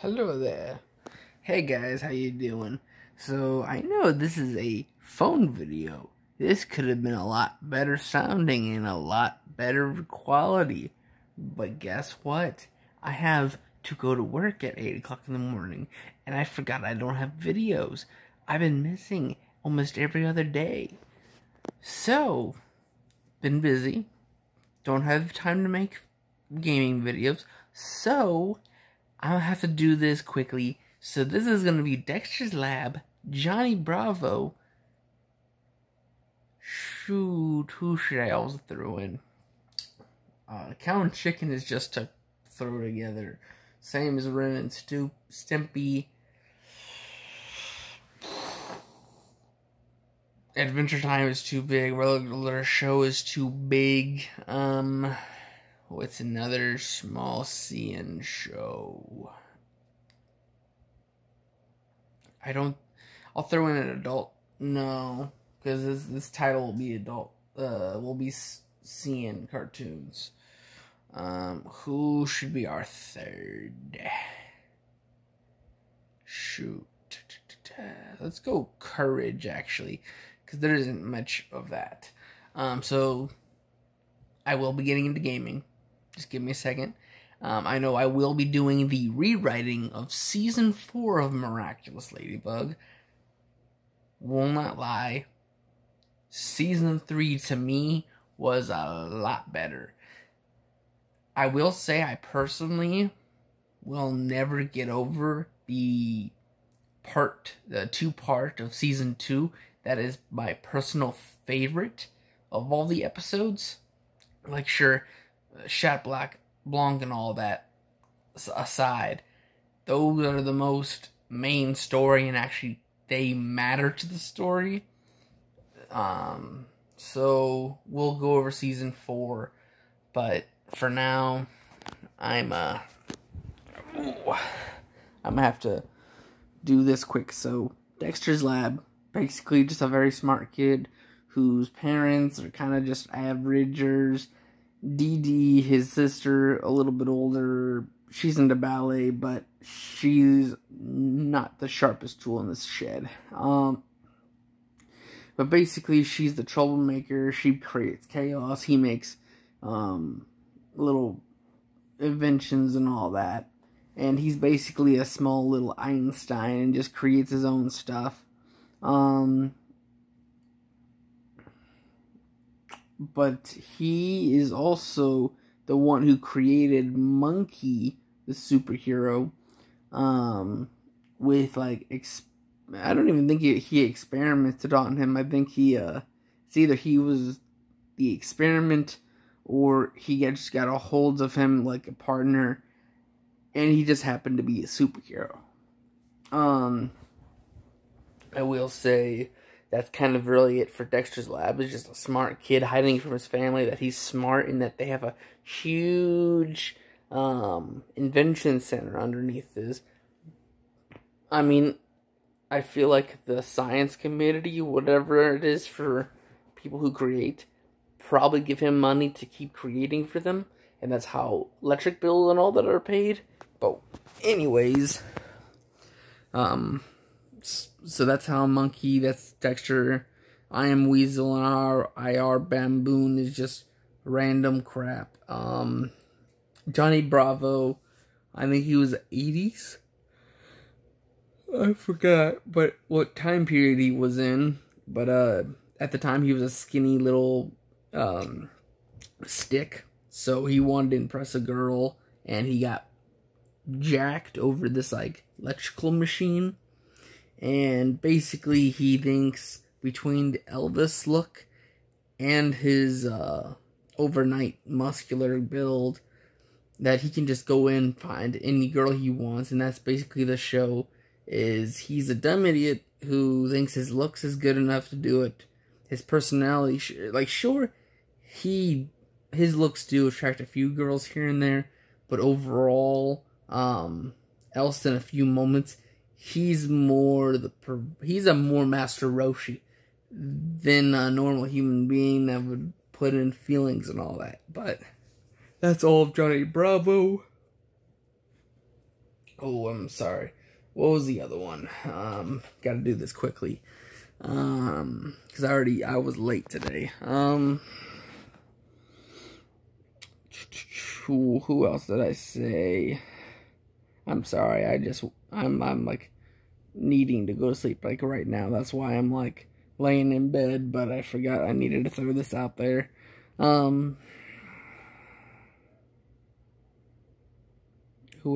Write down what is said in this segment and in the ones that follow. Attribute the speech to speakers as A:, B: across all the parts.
A: Hello there. Hey guys, how you doing? So, I know this is a phone video. This could have been a lot better sounding and a lot better quality. But guess what? I have to go to work at 8 o'clock in the morning, and I forgot I don't have videos. I've been missing almost every other day. So, been busy. Don't have time to make gaming videos. So, I'll have to do this quickly. So this is going to be Dexter's Lab, Johnny Bravo. Shoot, who should I also throw in? Cow and Chicken is just to throw together. Same as Ren and Stimpy. Adventure Time is too big. Regular Show is too big. What's another small CN show? I'll throw in an adult. No, because this title will be adult. Will be CN cartoons. Who should be our third? Shoot. Let's go Courage, actually, because there isn't much of that. So I will be getting into gaming. Just give me a second. I know I will be doing the rewriting of Season 4 of Miraculous Ladybug. Will not lie. Season 3, to me, was a lot better. I will say I personally will never get over the two-part of Season 2. That is my personal favorite of all the episodes. Like, sure, Chat Blanc and all that aside, those are the most main story, and actually they matter to the story. So we'll go over Season 4, but for now, I'm gonna have to do this quick. So Dexter's Lab, basically just a very smart kid whose parents are kind of just averagers. Dee Dee, his sister, a little bit older, she's into ballet, but she's not the sharpest tool in this shed. But basically, she's the troublemaker. She creates chaos. He makes little inventions and all that. And he's basically a small little Einstein and just creates his own stuff. But he is also the one who created Monkey, the superhero, with, like, I don't even think he experimented on him. I think it's either he was the experiment, or he just got a hold of him like a partner, and he just happened to be a superhero. I will say that's kind of really it for Dexter's Lab. He's just a smart kid hiding from his family, that he's smart and that they have a huge invention center underneath this. I mean, I feel like the science community, whatever it is for people who create, probably give him money to keep creating for them, and that's how electric bills and all that are paid. But anyways, so that's how Monkey, that's Dexter. I Am Weasel, and our IR Bamboon is just random crap. Johnny Bravo, I think he was 80s. I forgot what time period he was in. But at the time he was a skinny little stick. So he wanted to impress a girl, and he got jacked over this, like, electrical machine. And basically he thinks between the Elvis look and his overnight muscular build that he can just go in and find any girl he wants. And that's basically the show. Is he's a dumb idiot who thinks his looks is good enough to do it. His personality, like, sure, his looks do attract a few girls here and there, but overall, else than a few moments, he's a more Master Roshi than a normal human being that would put in feelings and all that. But that's all of Johnny Bravo. Oh, I'm sorry. What was the other one? Gotta do this quickly. Because I was late today. Who else did I say? I'm sorry. I'm like needing to go to sleep like right now. That's why I'm like laying in bed, but I forgot I needed to throw this out there. Who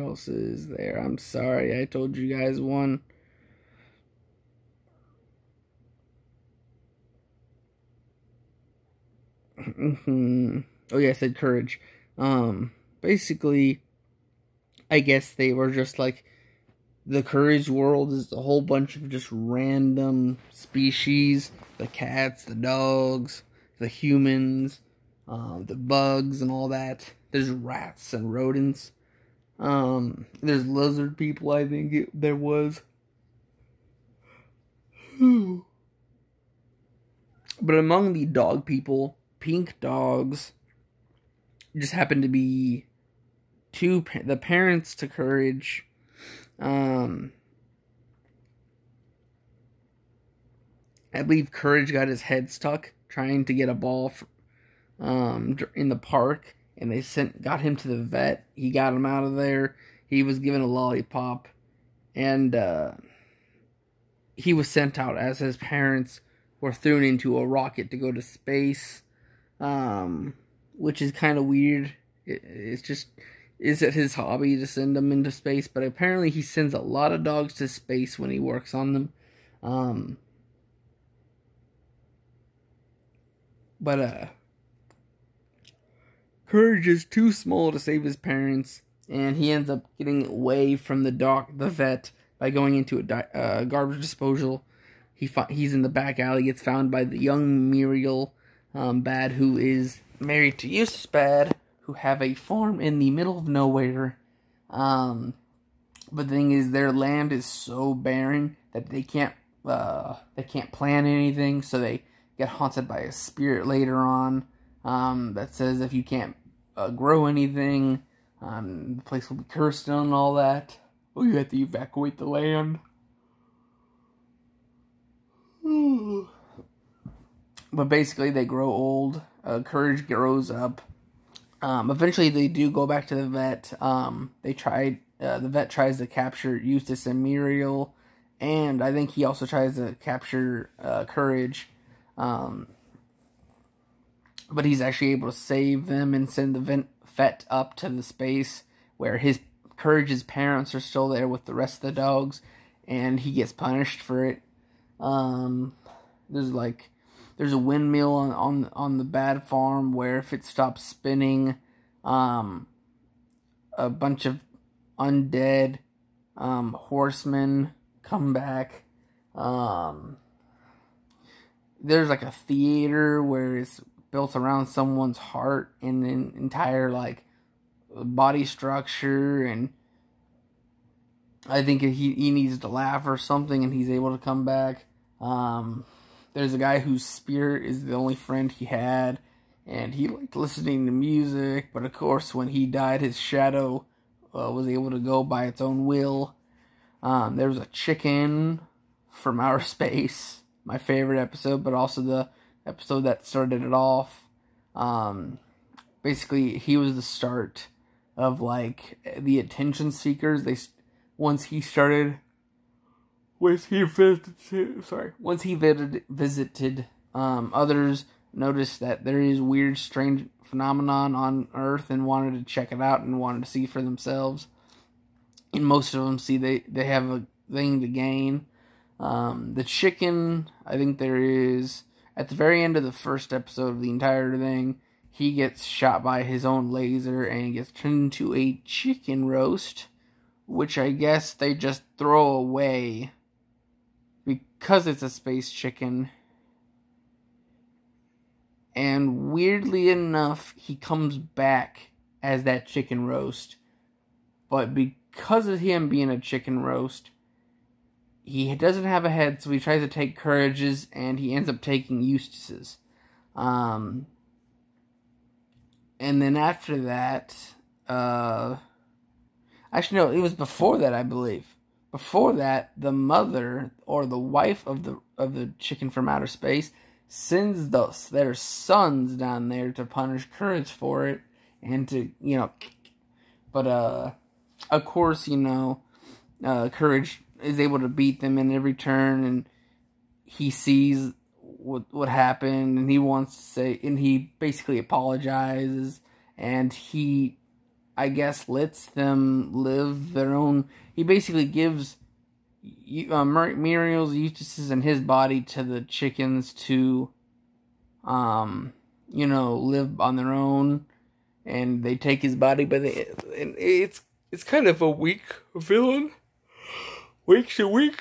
A: else is there? I'm sorry. I told you guys one. Oh yeah, I said courage. Basically, I guess they were just like, the courage world is a whole bunch of just random species. The cats, the dogs, the humans, the bugs and all that. There's rats and rodents. There's lizard people, I think there was. But among the dog people, pink dogs just happen to be the parents to Courage. I believe Courage got his head stuck trying to get a ball in the park, and they got him to the vet. He got him out of there. He was given a lollipop, and he was sent out as his parents were thrown into a rocket to go to space, which is kind of weird. Is it his hobby to send them into space? But apparently he sends a lot of dogs to space when he works on them. But Courage is too small to save his parents, and he ends up getting away from the vet by going into a garbage disposal. He's in the back alley, gets found by the young Muriel Bad, who is married to Eustace Bad, who have a farm in the middle of nowhere. But the thing is, their land is so barren that they can't plant anything, so they get haunted by a spirit later on that says if you can't grow anything, the place will be cursed and all that. Oh, you have to evacuate the land. But basically, they grow old. Courage grows up. Eventually, they do go back to the vet. The vet tries to capture Eustace and Muriel, and I think he also tries to capture Courage. But he's actually able to save them and send the vet up to the space where Courage's parents are still there with the rest of the dogs, and he gets punished for it. There's a windmill on the Bad farm where if it stops spinning, a bunch of undead horsemen come back. There's like a theater where it's built around someone's heart and an entire like body structure, and I think he needs to laugh or something, and he's able to come back. There's a guy whose spirit is the only friend he had, and he liked listening to music, but of course when he died, his shadow was able to go by its own will. There was a chicken from outer space, my favorite episode, but also the episode that started it off. Basically, he was the start of like the attention seekers. Once he visited, others noticed that there is weird, strange phenomenon on Earth and wanted to check it out and wanted to see for themselves. And most of them see they have a thing to gain. The chicken, I think there is, at the very end of the first episode of the entire thing, he gets shot by his own laser and gets turned into a chicken roast, which I guess they just throw away because it's a space chicken. And weirdly enough, he comes back as that chicken roast. But because of him being a chicken roast, he doesn't have a head, so he tries to take Courage's, and he ends up taking Eustace's. And then after that, I Actually, no, it was before that, I believe. Before that, the mother or the wife of the chicken from outer space sends their sons down there to punish Courage for it and to, but of course, Courage is able to beat them in every turn, and he sees what happened, and he wants to say, and he basically apologizes, and he, I guess, lets them live their own. He basically gives Muriel's, Eustace's, and his body to the chickens to, live on their own, and they take his body, but it's kind of a weak villain. Weak to weak.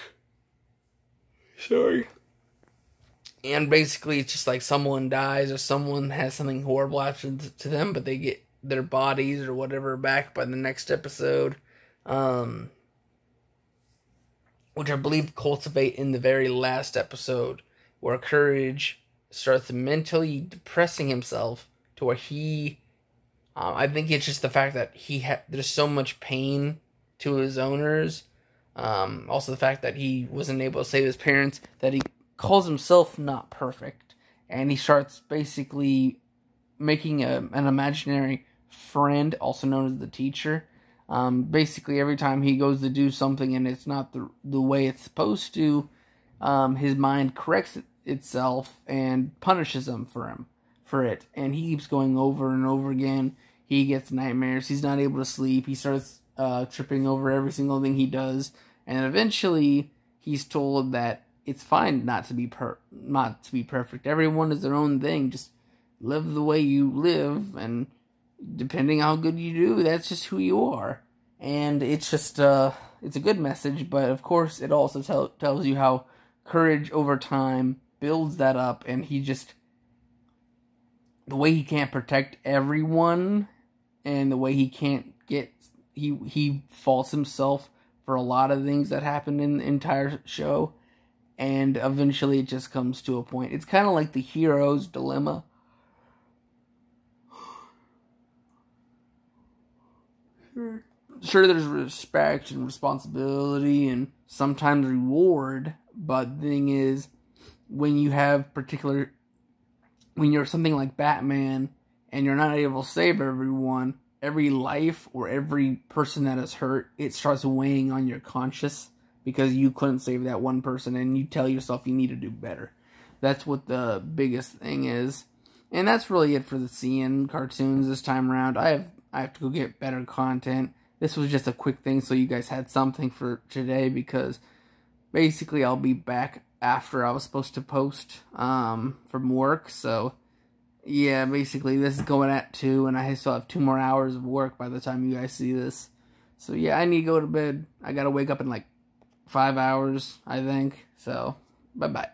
A: Sorry. And basically, it's just like someone dies or someone has something horrible happen to them, but they get their bodies or whatever back by the next episode. Which I believe cultivate in the very last episode, where Courage starts mentally depressing himself to where he, I think it's just the fact that there's so much pain to his owners. Also the fact that he wasn't able to save his parents, that he calls himself not perfect, and he starts basically making an imaginary friend, also known as the teacher. Basically every time he goes to do something and it's not the way it's supposed to, his mind corrects itself and punishes him for it, and he keeps going over and over again. He gets nightmares, he's not able to sleep, he starts tripping over every single thing he does, and eventually he's told that it's fine not to be perfect. Everyone is their own thing. Just live the way you live, and depending how good you do, that's just who you are. And it's just it's a good message, but of course it also tells you how Courage over time builds that up, and the way he can't protect everyone, and the way he can't he faults himself for a lot of things that happen in the entire show. And eventually it just comes to a point. It's kind of like the hero's dilemma. Sure, there's respect and responsibility and sometimes reward. But the thing is, when you're something like Batman and you're not able to save everyone, every life or every person that is hurt, it starts weighing on your conscience, because you couldn't save that one person, and you tell yourself you need to do better. That's what the biggest thing is. And that's really it for the CN cartoons this time around. I have to go get better content. This was just a quick thing so you guys had something for today, because basically I'll be back after I was supposed to post from work. So yeah, basically this is going at 2, and I still have 2 more hours of work by the time you guys see this. So yeah, I need to go to bed. I gotta wake up in like 5 hours, I think. So, bye-bye.